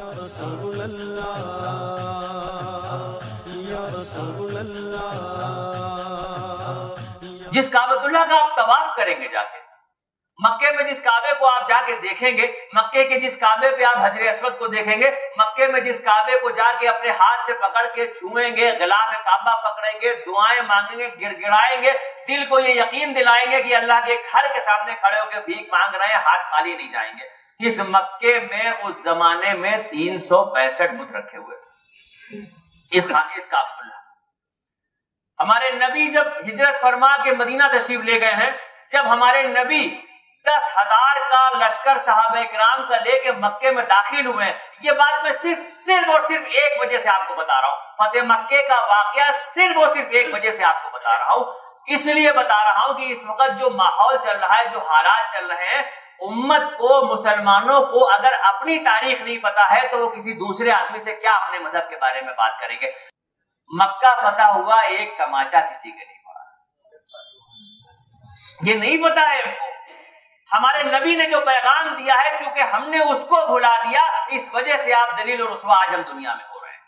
یا رسول اللہ یا رسول اللہ. جس کعبۃ اللہ کا آپ طواف کریں گے جا کے، مکے میں جس کعبے کو آپ جا کے دیکھیں گے، مکے کے جس کعبے پہ آپ حجر اسود کو دیکھیں گے، مکے میں جس کعبے کو جا کے اپنے ہاتھ سے پکڑ کے چھوئیں گے، غلاف کعبہ پکڑیں گے، دعائیں مانگیں گے، گڑ گڑائیں گے، دل کو یہ یقین دلائیں گے کہ اللہ کے ایک گھر کے سامنے کھڑے ہو کے بھیک مانگ رہے ہیں، ہاتھ خالی نہیں جائیں گے. اس مکے میں اس زمانے میں 365 بت رکھے ہوئے اس کعبۃ اللہ. ہمارے نبی جب ہجرت فرما کے مدینہ تشریف لے گئے ہیں، جب ہمارے نبی 10,000 کا لشکر صحابہ کرام کا لے کے مکے میں داخل ہوئے ہیں، یہ بات میں صرف اور صرف ایک وجہ سے آپ کو بتا رہا ہوں. فتح مکے کا واقعہ صرف اور صرف ایک وجہ سے آپ کو بتا رہا ہوں. اس لیے بتا رہا ہوں کہ اس وقت جو ماحول چل رہا ہے، جو حالات چل رہے ہیں، امت کو، مسلمانوں کو اگر اپنی تاریخ نہیں پتا ہے تو وہ کسی دوسرے آدمی سے کیا اپنے مذہب کے بارے میں بات کریں گے. مکہ فتح ہوا، ایک تماچا کسی کے نہیں پڑا. یہ نہیں پتا ہے ان کو. ہمارے نبی نے جو پیغام دیا ہے، چونکہ ہم نے اس کو بھلا دیا، اس وجہ سے آپ ذلیل و رسوا آج ہم دنیا میں ہو رہے ہیں.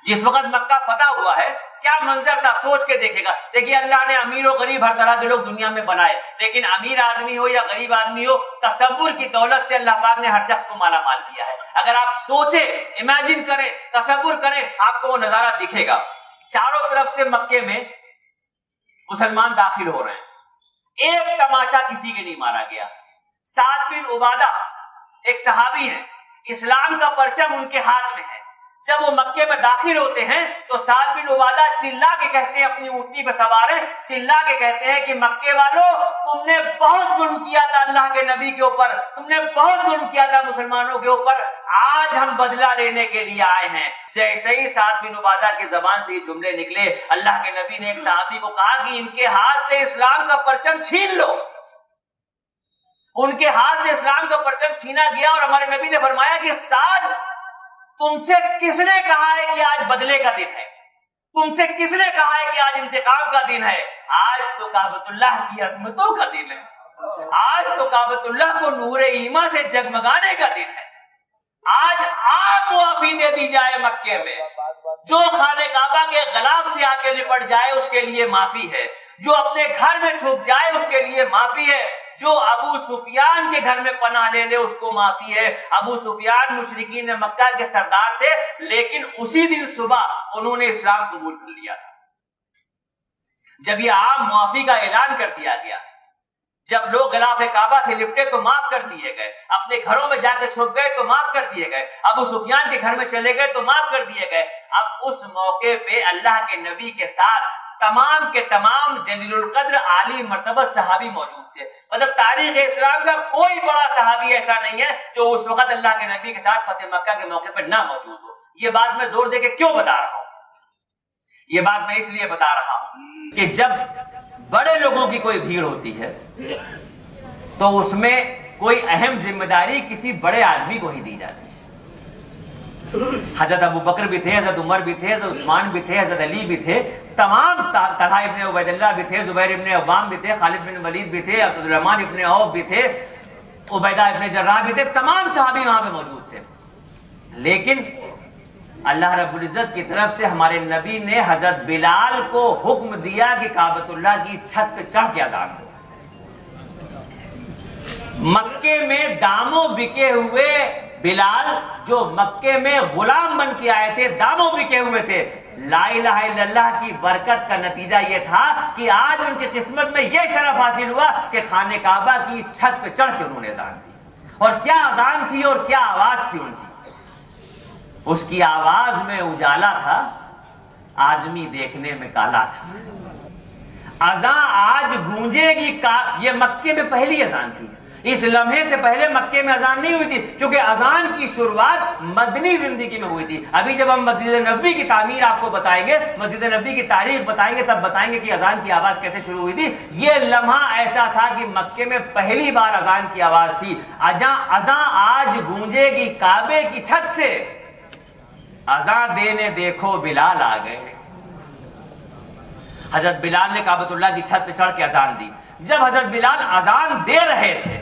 جس وقت مکہ فتح ہوا ہے، کیا منظر تھا سوچ کے دیکھے گا. دیکھیے اللہ نے امیر و غریب ہر طرح کے لوگ دنیا میں بنائے، لیکن امیر آدمی ہو یا غریب آدمی ہو، تصور کی دولت سے اللہ پاک نے ہر شخص کو مالا مال کیا ہے. اگر آپ سوچیں، امیجن کریں، تصور کریں، آپ کو وہ نظارہ دکھے گا. چاروں طرف سے مکے میں مسلمان داخل ہو رہے ہیں، ایک تماچا کسی کے نہیں مارا گیا. سعد بن عبادہ ایک صحابی ہیں، اسلام کا پرچم ان کے ہاتھ میں ہے. جب وہ مکے میں داخل ہوتے ہیں تو سعد بن عبادہ چلا کے کہتے ہیں، اپنی اونٹنی پہ سوار ہیں، چلا کے کہتے ہیں کہ مکے والوں، تم نے بہت ظلم کیا تھا اللہ کے نبی کے اوپر، تم نے بہت ظلم کیا تھا مسلمانوں کے اوپر، آج ہم بدلہ لینے کے لیے آئے ہیں. جیسے ہی سعد بن عبادہ کی زبان سے یہ جملے نکلے، اللہ کے نبی نے ایک صحابی کو کہا کہ ان کے ہاتھ سے اسلام کا پرچم چھین لو. ان کے ہاتھ سے اسلام کا پرچم چھینا گیا اور ہمارے نبی نے فرمایا کہ سعد، تم سے کس نے کہا ہے کہ آج بدلے کا دن ہے؟ تم سے کس نے کہا ہے کہ آج انتقام کا دن ہے؟ آج تو کعبۃ اللہ کی عظمتوں کا دن ہے. آج تو کعبۃ اللہ کو نور ایمان سے جگمگانے کا دن ہے. آج آپ معافی دے دی جائے مکے میں، جو خانہ کعبہ کے غلاف سے آ کے لپٹ جائے اس کے لیے معافی ہے، جو اپنے گھر میں چھپ جائے اس کے لیے معافی ہے، جو ابو سفیان کے گھر میں پناہ لے لے اس کو معافی ہے. ابو سفیان مشرکین مکہ کے سردار تھے، لیکن اسی دن صبح انہوں نے اسلام قبول کر لیا تھا. جب یہ عام معافی کا اعلان کر دیا گیا، جب لوگ غلاف کعبہ سے لپٹے تو معاف کر دیے گئے، اپنے گھروں میں جا کے چھپ گئے تو معاف کر دیے گئے، ابو سفیان کے گھر میں چلے گئے تو معاف کر دیے گئے. اب اس موقع پہ اللہ کے نبی کے ساتھ تمام کے تمام جلیل القدر عالی مرتبہ صحابی موجود تھے. مطلب تاریخ اسلام کا کوئی بڑا صحابی ایسا نہیں ہے جو اس وقت اللہ کے نبی کے ساتھ فتح مکہ کے موقع پر نہ موجود ہو. یہ بات میں زور دے کے کیوں بتا رہا ہوں؟ یہ بات میں اس لیے بتا رہا ہوں کہ جب بڑے لوگوں کی کوئی بھیڑ ہوتی ہے تو اس میں کوئی اہم ذمہ داری کسی بڑے آدمی کو ہی دی جاتی ہے. حضرت ابو بکر بھی تھے، حضرت عمر بھی تھے، حضرت عثمان بھی تھے، حضرت علی بھی تھے، تمام طلحہ ابن عبید اللہ بھی تھے، زبیر ابن عوام بھی تھے، خالد بن ولید بھی تھے، عبد الرحمن ابن عوف بھی تھے، عبیدہ ابن جراح بھی تھے، تمام صحابی وہاں پہ موجود تھے. لیکن اللہ رب العزت کی طرف سے ہمارے نبی نے حضرت بلال کو حکم دیا کہ کعبۃ اللہ کی چھت پہ چڑھ کے اذان دو. مکے میں داموں بکے ہوئے بلال، جو مکے میں غلام بن کے آئے تھے، داموں بکے ہوئے تھے، لا الہ الا اللہ کی برکت کا نتیجہ یہ تھا کہ آج ان کی قسمت میں یہ شرف حاصل ہوا کہ خانہ کعبہ کی چھت پہ چڑھ کے انہوں نے اذان دی. اور کیا اذان تھی اور کیا آواز تھی ان کی. اس کی آواز میں اجالا تھا، آدمی دیکھنے میں کالا تھا. اذان آج گونجے گی، یہ مکے میں پہلی اذان تھی. اس لمحے سے پہلے مکے میں اذان نہیں ہوئی تھی، کیونکہ اذان کی شروعات مدنی زندگی میں ہوئی تھی. ابھی جب ہم مسجد نبوی کی تعمیر آپ کو بتائیں گے، مسجد نبوی کی تاریخ بتائیں گے، تب بتائیں گے کہ اذان کی آواز کیسے شروع ہوئی تھی. یہ لمحہ ایسا تھا کہ مکے میں پہلی بار اذان کی آواز تھی. اذان آج گونجے گی کعبے کی چھت سے، اذان دینے دیکھو بلال آ گئے. حضرت بلال نے کعبۃ اللہ کی چھت پہ چڑھ کے اذان دی. جب حضرت بلال اذان دے رہے تھے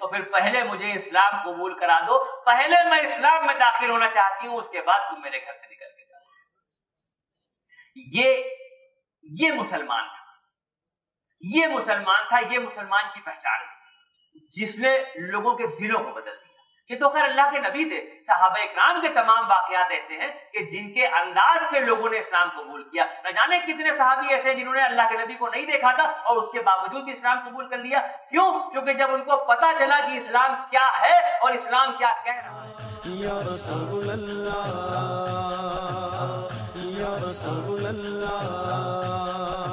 تو پھر پہلے مجھے اسلام قبول کرا دو، پہلے میں اسلام میں داخل ہونا چاہتی ہوں، اس کے بعد تم میرے گھر سے نکل کے جاؤ۔ یہ مسلمان تھا، یہ مسلمان تھا، یہ مسلمان کی پہچان تھی جس نے لوگوں کے دلوں کو بدل دیا۔ یہ تو خیر اللہ کے نبی تھے، صحابہ اکرام کے تمام واقعات ایسے ہیں کہ جن کے انداز سے لوگوں نے اسلام قبول کیا۔ نہ جانے کتنے صحابی ایسے ہیں جنہوں نے اللہ کے نبی کو نہیں دیکھا تھا اور اس کے باوجود بھی اسلام قبول کر لیا۔ کیوں؟ کیونکہ جب ان کو پتا چلا کہ اسلام کیا ہے اور اسلام کیا کہہ رہا ہے۔ یا رسول اللہ، یا رسول اللہ۔